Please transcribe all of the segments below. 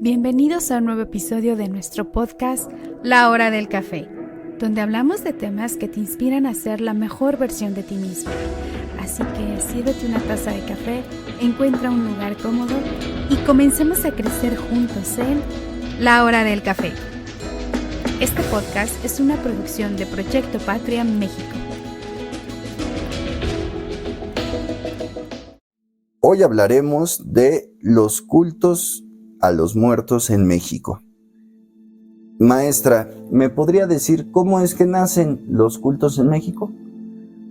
Bienvenidos a un nuevo episodio de nuestro podcast La Hora del Café, donde hablamos de temas que te inspiran a ser la mejor versión de ti mismo. Así que sírvete una taza de café, encuentra un lugar cómodo y comencemos a crecer juntos en La Hora del Café. Este podcast es una producción de Proyecto Patria México. Hoy hablaremos de los cultos a los muertos en México. Maestra, ¿me podría decir cómo es que nacen los cultos en México?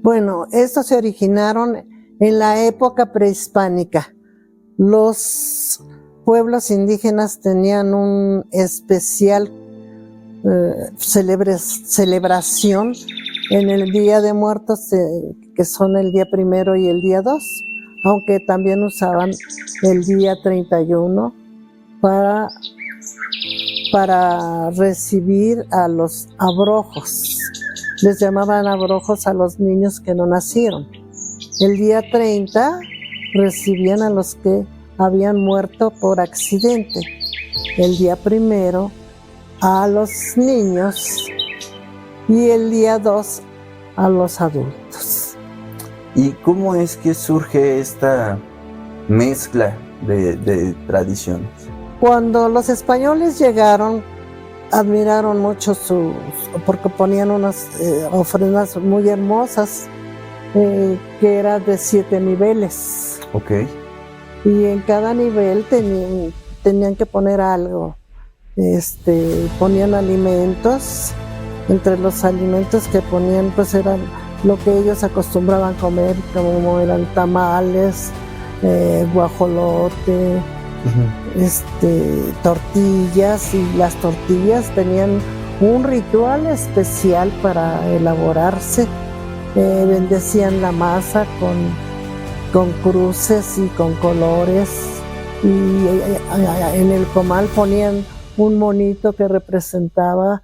Bueno, estos se originaron en la época prehispánica. Los pueblos indígenas tenían un especial celebración en el Día de Muertos, que son el día 1 y el día 2, aunque también usaban el día 31 para recibir a los abrojos. Les llamaban abrojos a los niños que no nacieron. El día 30 recibían a los que habían muerto por accidente. El día 1 a los niños y el día 2 a los adultos. ¿Y cómo es que surge esta mezcla de tradiciones? Cuando los españoles llegaron, admiraron mucho porque ponían unas ofrendas muy hermosas, que eran de 7 niveles. Ok. Y en cada nivel tenían que poner algo. Ponían alimentos. Entre los alimentos que ponían, pues eran lo que ellos acostumbraban comer, como eran tamales, guajolote, tortillas, y las tortillas tenían un ritual especial para elaborarse. Bendecían la masa con cruces y con colores, y en el comal ponían un monito que representaba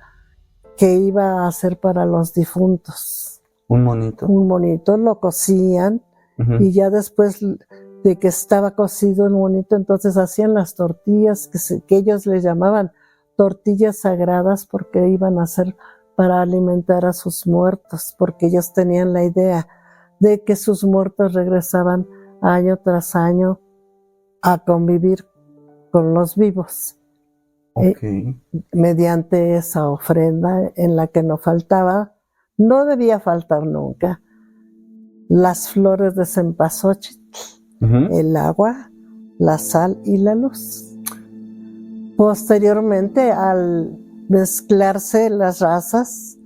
que iba a ser para los difuntos. ¿Un monito? Un monito, lo cocían, y ya después de que estaba cocido el monito, entonces hacían las tortillas que ellos le llamaban tortillas sagradas, porque iban a ser para alimentar a sus muertos, porque ellos tenían la idea de que sus muertos regresaban año tras año a convivir con los vivos. Okay. Mediante esa ofrenda en la que no debía faltar nunca, las flores de cempasúchil, el agua, la sal y la luz. Posteriormente, al mezclarse las razas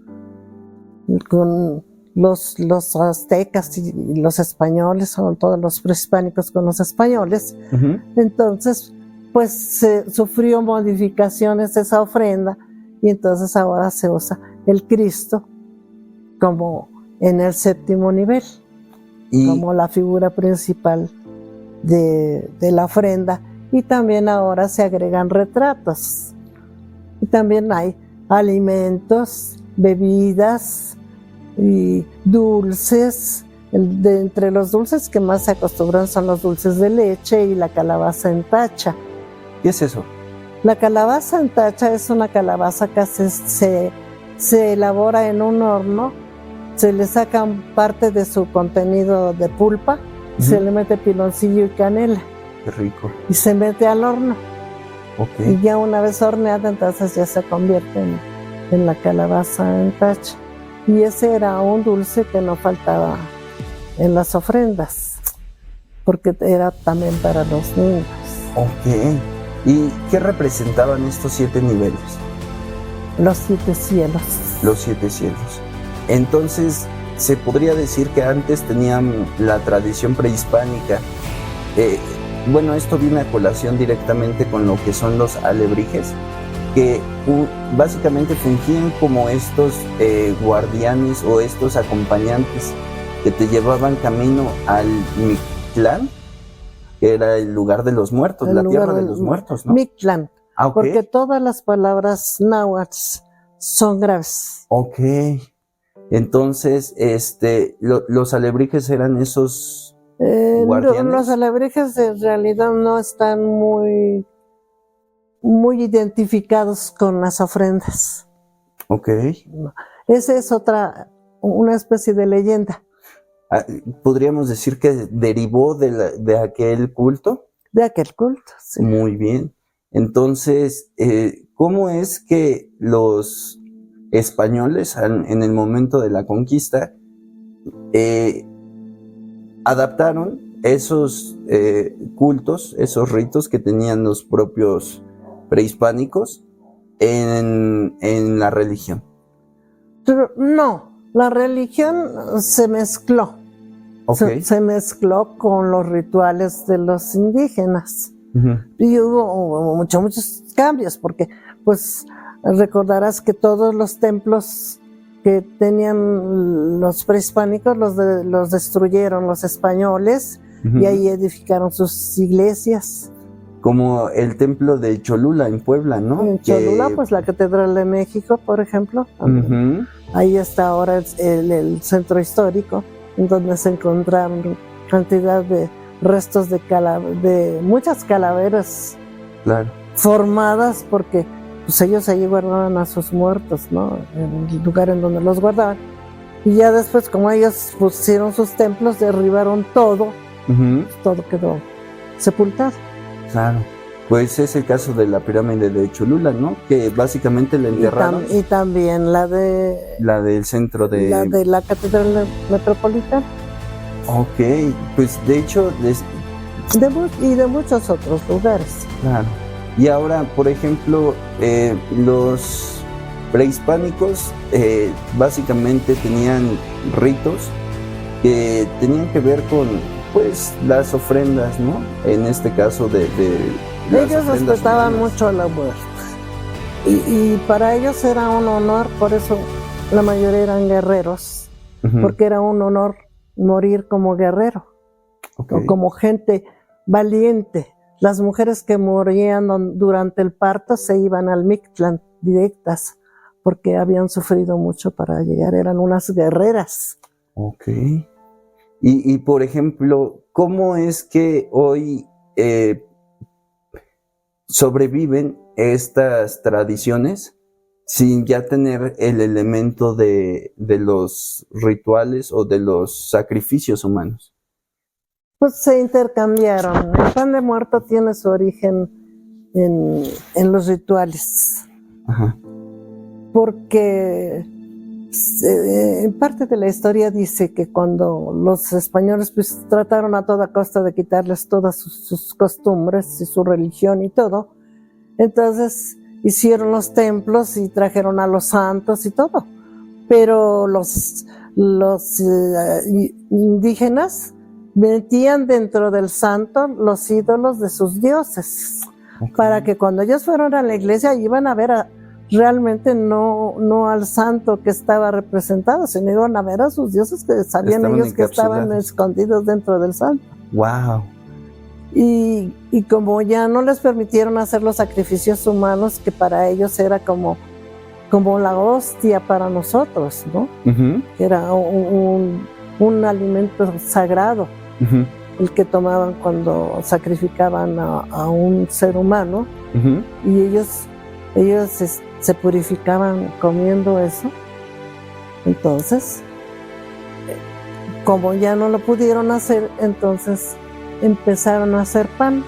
con los aztecas y los españoles, o todos los prehispánicos con los españoles, entonces pues se sufrió modificaciones de esa ofrenda, y entonces ahora se usa el Cristo como en el 7º nivel, como la figura principal de la ofrenda, y también ahora se agregan retratos, y también hay alimentos, bebidas y dulces. Entre los dulces que más se acostumbran son los dulces de leche y la calabaza en tacha. ¿Qué es eso? La calabaza en tacha es una calabaza que se elabora en un horno. Se le saca parte de su contenido de pulpa, se le mete piloncillo y canela. Qué rico. Y se mete al horno. Okay. Y ya una vez horneada, entonces ya se convierte en la calabaza en tacha. Y ese era un dulce que no faltaba en las ofrendas, porque era también para los niños. Ok. ¿Y qué representaban estos 7 niveles? Los 7 cielos. Los 7 cielos. Entonces, se podría decir que antes tenían la tradición prehispánica. Bueno, esto viene a colación directamente con lo que son los alebrijes, que básicamente fungían como estos guardianes o estos acompañantes que te llevaban camino al Mictlán, que era el lugar de los muertos, la tierra de los muertos, ¿no? Mictlán, okay. Porque todas las palabras náhuatl son graves. Ok. Entonces, los alebrijes eran esos guardianes. Los alebrijes en realidad no están muy muy identificados con las ofrendas. Ok. Esa es una especie de leyenda. ¿Podríamos decir que derivó de aquel culto? De aquel culto, sí. Muy bien. Entonces, ¿cómo es que los españoles en el momento de la conquista adaptaron esos cultos, esos ritos que tenían los propios prehispánicos en la religión? Pero no, la religión se mezcló. Okay. Se mezcló con los rituales de los indígenas. Uh-huh. Y hubo muchos cambios, porque pues recordarás que todos los templos que tenían los prehispánicos los destruyeron los españoles. Uh-huh. Y ahí edificaron sus iglesias. Como el templo de Cholula en Puebla, ¿no? En Cholula, pues la Catedral de México, por ejemplo. Uh-huh. Ahí está ahora el centro histórico, en donde se encontraron cantidad de restos de muchas calaveras, claro, formadas porque pues ellos allí guardaban a sus muertos, ¿no? En el lugar en donde los guardaban. Y ya después, como ellos pusieron sus templos, derribaron todo, uh-huh, todo quedó sepultado. Claro. Pues es el caso de la pirámide de Cholula, ¿no? Que básicamente la enterraron. Y también la del centro de... La de la Catedral Metropolitana. Ok, pues de hecho... y de muchos otros lugares. Claro. Y ahora, por ejemplo, los prehispánicos básicamente tenían ritos que tenían que ver con, pues, las ofrendas, ¿no? En este caso ellos respetaban mucho la muerte. Y para ellos era un honor, por eso la mayoría eran guerreros, uh-huh, porque era un honor morir como guerrero, okay, o como gente valiente. Las mujeres que morían durante el parto se iban al Mictlán directas, porque habían sufrido mucho para llegar, eran unas guerreras. Ok. Y por ejemplo, ¿cómo es que hoy sobreviven estas tradiciones sin ya tener el elemento de los rituales o de los sacrificios humanos? Pues se intercambiaron. El pan de muerto tiene su origen en los rituales. Ajá. Porque en parte de la historia dice que cuando los españoles pues trataron a toda costa de quitarles todas sus costumbres y su religión y todo, entonces hicieron los templos y trajeron a los santos y todo, pero los indígenas metían dentro del santo los ídolos de sus dioses, okay, para que cuando ellos fueron a la iglesia iban a ver realmente no al santo que estaba representado, sino iban a ver a sus dioses que sabían ellos que estaban escondidos dentro del santo. Wow. Y como ya no les permitieron hacer los sacrificios humanos, que para ellos era como la hostia para nosotros, ¿no? Uh-huh. Era un alimento sagrado, uh-huh, el que tomaban cuando sacrificaban a un ser humano, uh-huh, y ellos se purificaban comiendo eso. Entonces, como ya no lo pudieron hacer, entonces empezaron a hacer pan.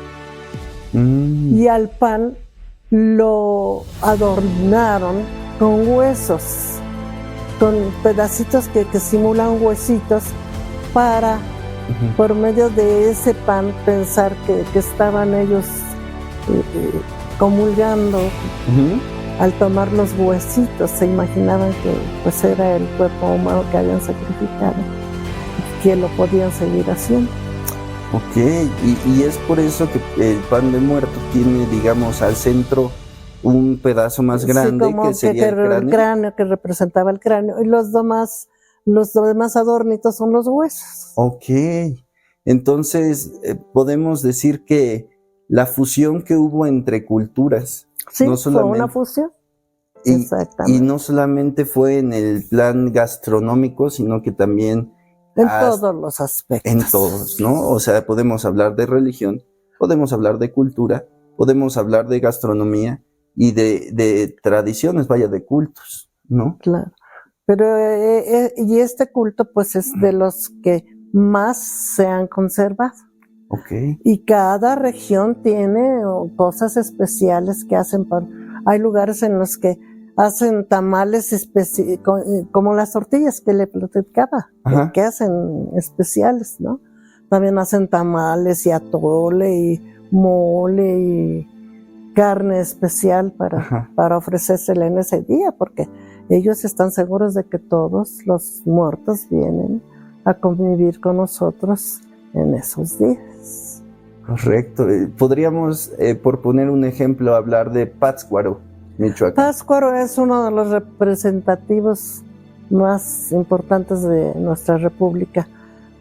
Y al pan lo adornaron con huesos, con pedacitos que simulan huesitos, para, uh-huh, por medio de ese pan pensar que estaban ellos comulgando. Uh-huh. Al tomar los huesitos se imaginaban que pues era el cuerpo humano que habían sacrificado, que lo podían seguir haciendo. Ok, y es por eso que el pan de muerto tiene, digamos, al centro un pedazo más grande, sí, como que sería el cráneo, que representaba el cráneo, y los demás adornitos son los huesos. Ok, entonces podemos decir que la fusión que hubo entre culturas, sí, no fue una fusión. Exactamente. Y no solamente fue en el plan gastronómico, sino que también en todos los aspectos. En todos, ¿no? O sea, podemos hablar de religión, podemos hablar de cultura podemos hablar de gastronomía y de tradiciones, vaya, de cultos, ¿no? Claro. Pero, y este culto, pues, es de los que más se han conservado. Ok. Y cada región tiene cosas especiales que hacen. Hay lugares en los que hacen tamales como las tortillas que le platicaba, que hacen especiales, ¿no? También hacen tamales y atole y mole y carne especial para ofrecérsela en ese día, porque ellos están seguros de que todos los muertos vienen a convivir con nosotros en esos días. Correcto. Podríamos, por poner un ejemplo, hablar de Pátzcuaro, Michoacán. Pátzcuaro es uno de los representativos más importantes de nuestra república,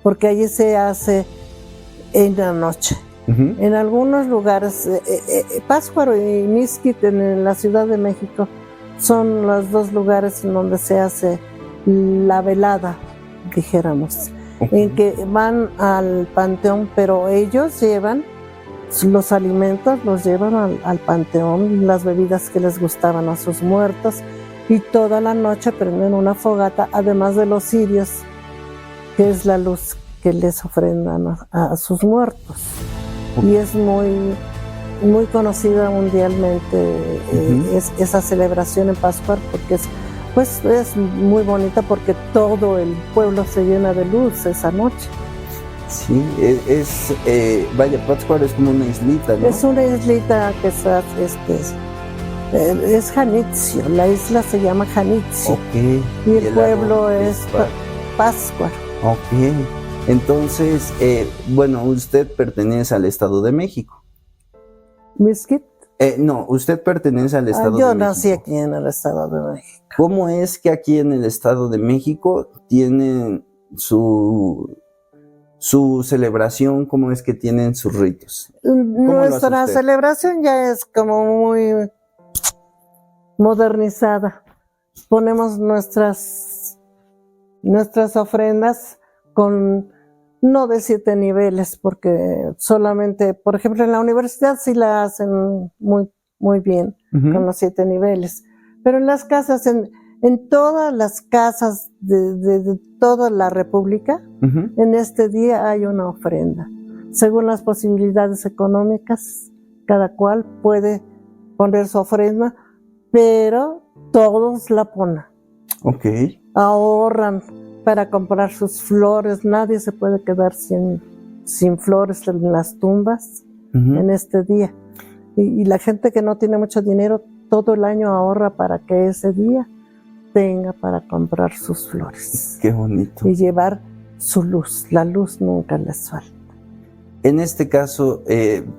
porque allí se hace en la noche. En algunos lugares, Pátzcuaro y Mixquic en la Ciudad de México son los dos lugares en donde se hace la velada, dijéramos, en que van al panteón, pero ellos llevan los alimentos, los llevan al panteón, las bebidas que les gustaban a sus muertos, y toda la noche prenden una fogata, además de los cirios, que es la luz que les ofrendan a sus muertos. Y es muy conocida mundialmente esa celebración en Pátzcuaro, porque es muy bonita, porque todo el pueblo se llena de luz esa noche. Sí, vaya, Pátzcuaro es como una islita, ¿no? Es una islita que es Janitzio, la isla se llama Janitzio. Okay. Y el pueblo es Pátzcuaro. Ok. Entonces, bueno, usted pertenece al Estado de México. ¿Mixquic? No, usted pertenece al Estado de México. Yo nací aquí en el Estado de México. ¿Cómo es que aquí en el Estado de México tienen su celebración? ¿Cómo es que tienen sus ritos? Nuestra celebración ya es como muy modernizada. Ponemos nuestras ofrendas no de 7 niveles, porque solamente, por ejemplo, en la universidad sí la hacen muy bien, con los 7 niveles. Pero en las casas, en todas las casas de toda la República, en este día hay una ofrenda. Según las posibilidades económicas, cada cual puede poner su ofrenda, pero todos la ponen. Ok. Ahorran para comprar sus flores. Nadie se puede quedar sin flores en las tumbas en este día. Y la gente que no tiene mucho dinero, todo el año ahorra para que ese día tenga para comprar sus flores. Qué bonito. Y llevar su luz. La luz nunca les falta. En este caso,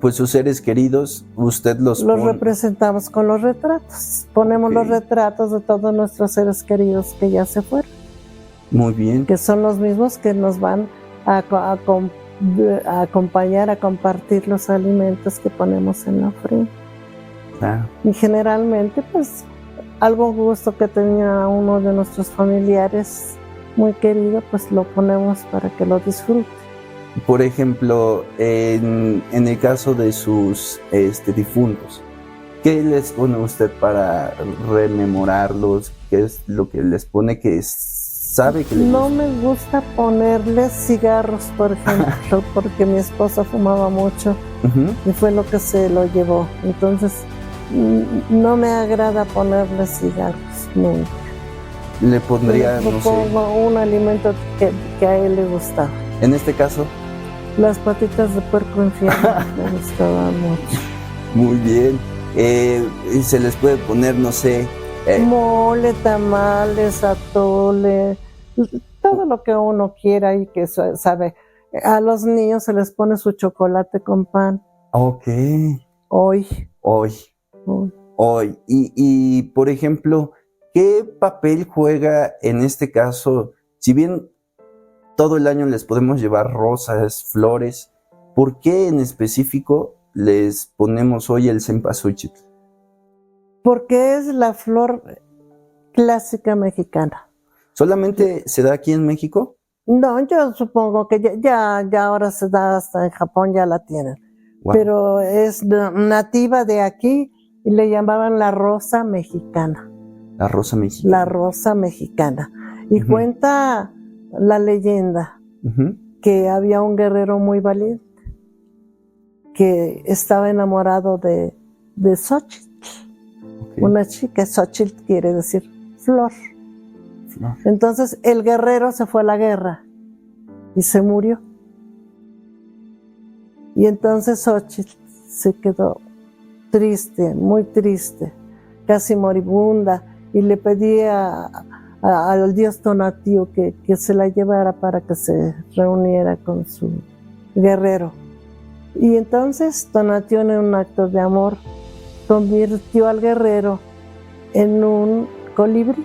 pues sus seres queridos, usted los representamos con los retratos. Ponemos los retratos de todos nuestros seres queridos que ya se fueron. Muy bien. Que son los mismos que nos van a acompañar a compartir los alimentos que ponemos en la ofrenda. Claro. Y generalmente, pues, algún gusto que tenía uno de nuestros familiares muy querido, pues lo ponemos para que lo disfrute. Por ejemplo, en el caso de sus difuntos, ¿qué les pone usted para rememorarlos? ¿Qué es lo que les pone que sabe que les No gusta? me gusta ponerles cigarros, por ejemplo, porque mi esposa fumaba mucho y fue lo que se lo llevó. Entonces, no me agrada ponerles cigarros nunca. Le pondría, no sé, pongo un alimento que a él le gustaba. En este caso, las patitas de puerco infierno me gustaban mucho. Muy bien. Y se les puede poner, no sé, mole, tamales, atole, todo lo que uno quiera y que sabe. A los niños se les pone su chocolate con pan. Ok. Hoy. Y por ejemplo, ¿qué papel juega en este caso? Si bien todo el año les podemos llevar rosas, flores, ¿por qué en específico les ponemos hoy el cempasúchil? Porque es la flor clásica mexicana. ¿Solamente se da aquí en México? No, yo supongo que ya ahora se da hasta en Japón, ya la tienen. Wow. pero es nativa de aquí y le llamaban la rosa mexicana. La rosa mexicana. La rosa mexicana. Y Ujú. cuenta la leyenda Ujú. que había un guerrero muy valiente que estaba enamorado de Xochitl, Ok. una chica. Xochitl quiere decir flor. Flor. Entonces el guerrero se fue a la guerra y se murió. Y entonces Xochitl se quedó triste, muy triste, casi moribunda, y le pedía al dios Tonatiuh que se la llevara para que se reuniera con su guerrero. Y entonces Tonatiuh, en un acto de amor, convirtió al guerrero en un colibrí.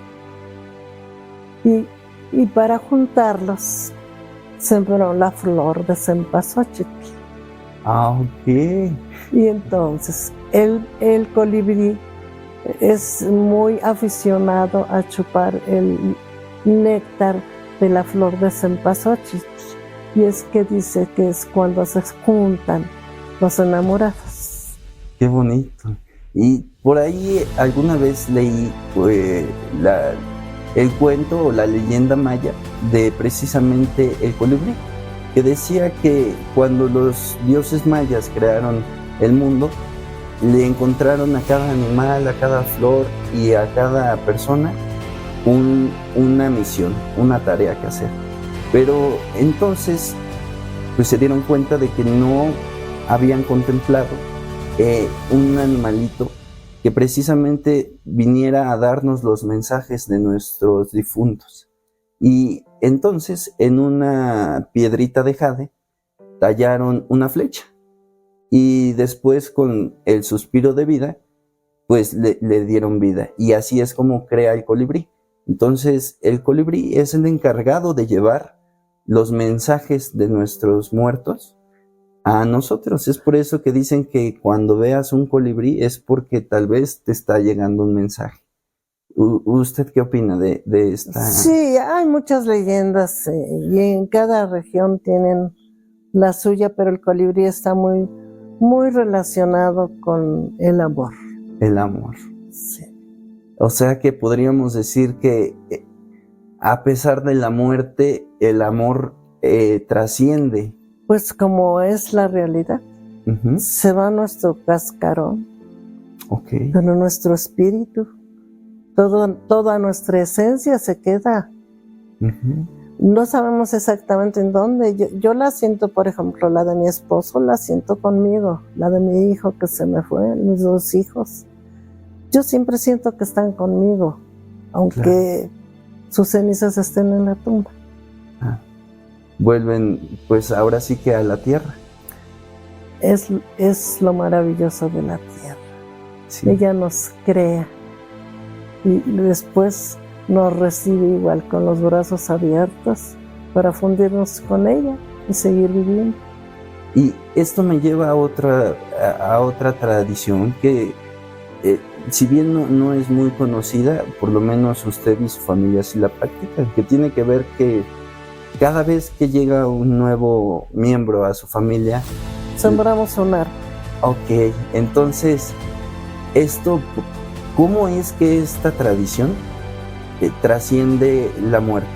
Y para juntarlos, sembró la flor de cempasúchil. Ah, ok. Y entonces el colibrí es muy aficionado a chupar el néctar de la flor de cempasúchil. Y es que dice que es cuando se juntan los enamorados. Qué bonito. Y por ahí alguna vez leí el cuento o la leyenda maya de precisamente el colibrí, que decía que cuando los dioses mayas crearon el mundo, le encontraron a cada animal, a cada flor y a cada persona una misión, una tarea que hacer. Pero entonces pues se dieron cuenta de que no habían contemplado un animalito que precisamente viniera a darnos los mensajes de nuestros difuntos. Y entonces en una piedrita de jade tallaron una flecha y después con el suspiro de vida pues le dieron vida, y así es como crea el colibrí. Entonces el colibrí es el encargado de llevar los mensajes de nuestros muertos a nosotros. Es por eso que dicen que cuando veas un colibrí es porque tal vez te está llegando un mensaje. ¿Usted qué opina de esta? Sí, hay muchas leyendas y en cada región tienen la suya, pero el colibrí está muy, muy relacionado con el amor. El amor. Sí. O sea que podríamos decir que a pesar de la muerte, el amor trasciende. Pues como es la realidad, Uh-huh. se va nuestro cascarón, Okay. pero nuestro espíritu, toda nuestra esencia se queda. Uh-huh. No sabemos exactamente en dónde. Yo la siento, por ejemplo, la de mi esposo, la siento conmigo, la de mi hijo que se me fue, mis 2 hijos. Yo siempre siento que están conmigo, aunque sus cenizas estén en la tumba. Ah. Vuelven, pues ahora sí que a la tierra. Es lo maravilloso de la tierra. Sí. Ella nos crea y después nos recibe igual con los brazos abiertos para fundirnos con ella y seguir viviendo. Y esto me lleva a otra tradición que, si bien no es muy conocida, por lo menos usted y su familia sí la practican, que tiene que ver que cada vez que llega un nuevo miembro a su familia, sembramos un árbol. Ok, entonces, ¿cómo es que esta tradición trasciende la muerte?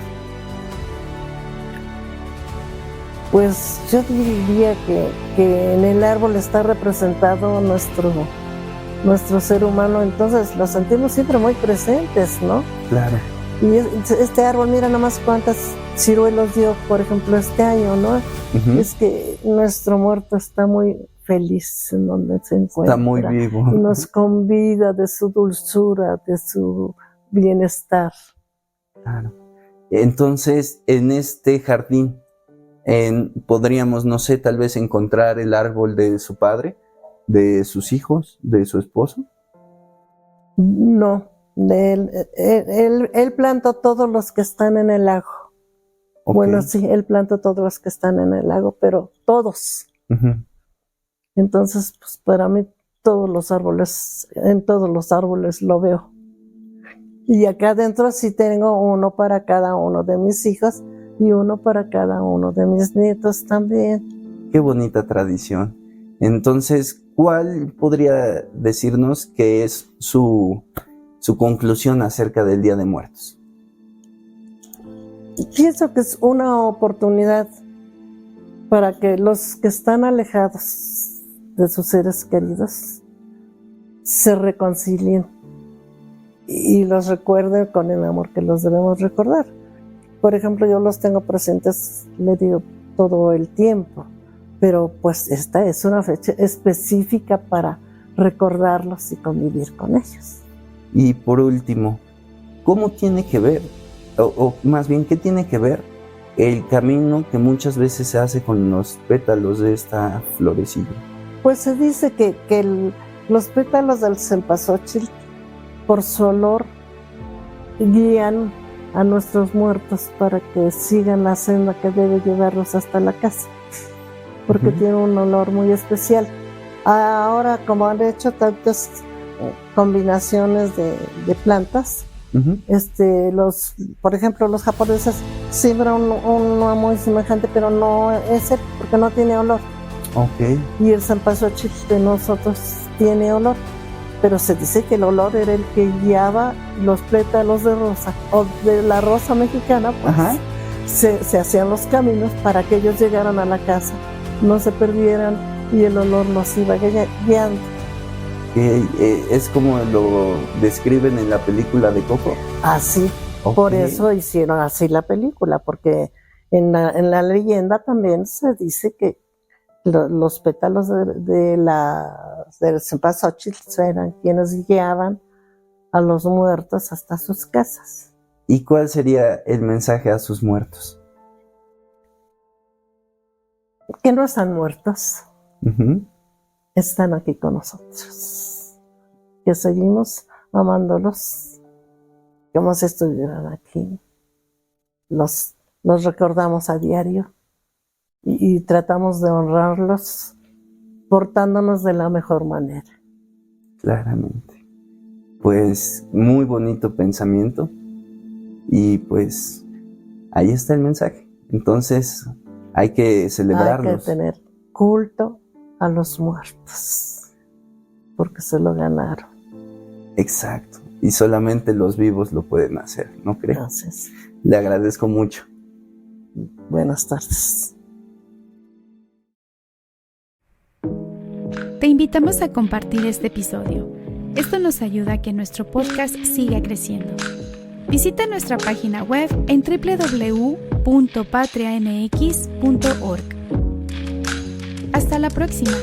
Pues yo diría que en el árbol está representado nuestro ser humano, entonces lo sentimos siempre muy presentes, ¿no? Claro. Y este árbol, mira nomás cuántas ciruelos dio, por ejemplo, este año, ¿no? Uh-huh. Es que nuestro muerto está muy feliz en donde se encuentra. Está muy vivo. Y nos convida de su dulzura, de su bienestar. Claro. Entonces, en este jardín, podríamos, no sé, tal vez encontrar el árbol de su padre, de sus hijos, de su esposo. No, él plantó todos los que están en el lago. Okay. Bueno, sí, él plantó todos los que están en el lago, pero todos. Uh-huh. Entonces, pues para mí en todos los árboles lo veo. Y acá adentro sí tengo uno para cada uno de mis hijos y uno para cada uno de mis nietos también. Qué bonita tradición. Entonces, ¿cuál podría decirnos que es su conclusión acerca del Día de Muertos? Pienso que es una oportunidad para que los que están alejados de sus seres queridos se reconcilien y los recuerden con el amor que los debemos recordar. Por ejemplo, yo los tengo presentes, le digo, todo el tiempo, pero pues esta es una fecha específica para recordarlos y convivir con ellos. Y por último, ¿cómo tiene que ver, o más bien, qué tiene que ver el camino que muchas veces se hace con los pétalos de esta florecilla? Pues se dice que los pétalos del cempasúchil, por su olor, guían a nuestros muertos para que sigan la senda que debe llevarlos hasta la casa, porque tiene un olor muy especial. Ahora, como han hecho tantas combinaciones de plantas, por ejemplo, los japoneses siembran uno muy semejante, pero no es él, porque no tiene olor. Okay. Y el cempasúchil de nosotros tiene olor, pero se dice que el olor era el que guiaba los pétalos de rosa, o de la rosa mexicana, pues se hacían los caminos para que ellos llegaran a la casa, no se perdieran y el olor los iba guiando. Es como lo describen en la película de Coco. Así, por eso hicieron así la película, porque en la leyenda también se dice que los pétalos del cempasúchil eran quienes guiaban a los muertos hasta sus casas. ¿Y cuál sería el mensaje a sus muertos? Que no están muertos, están aquí con nosotros, que seguimos amándolos como si estuvieran aquí. Los recordamos a diario y tratamos de honrarlos portándonos de la mejor manera. Claramente. Pues muy bonito pensamiento y pues ahí está el mensaje. Entonces hay que celebrarlos. Hay que tener culto a los muertos porque se lo ganaron. Exacto. Y solamente los vivos lo pueden hacer, ¿no cree? Gracias. Le agradezco mucho. Buenas tardes. Te invitamos a compartir este episodio. Esto nos ayuda a que nuestro podcast siga creciendo. Visita nuestra página web en www.patriamx.org. Hasta la próxima.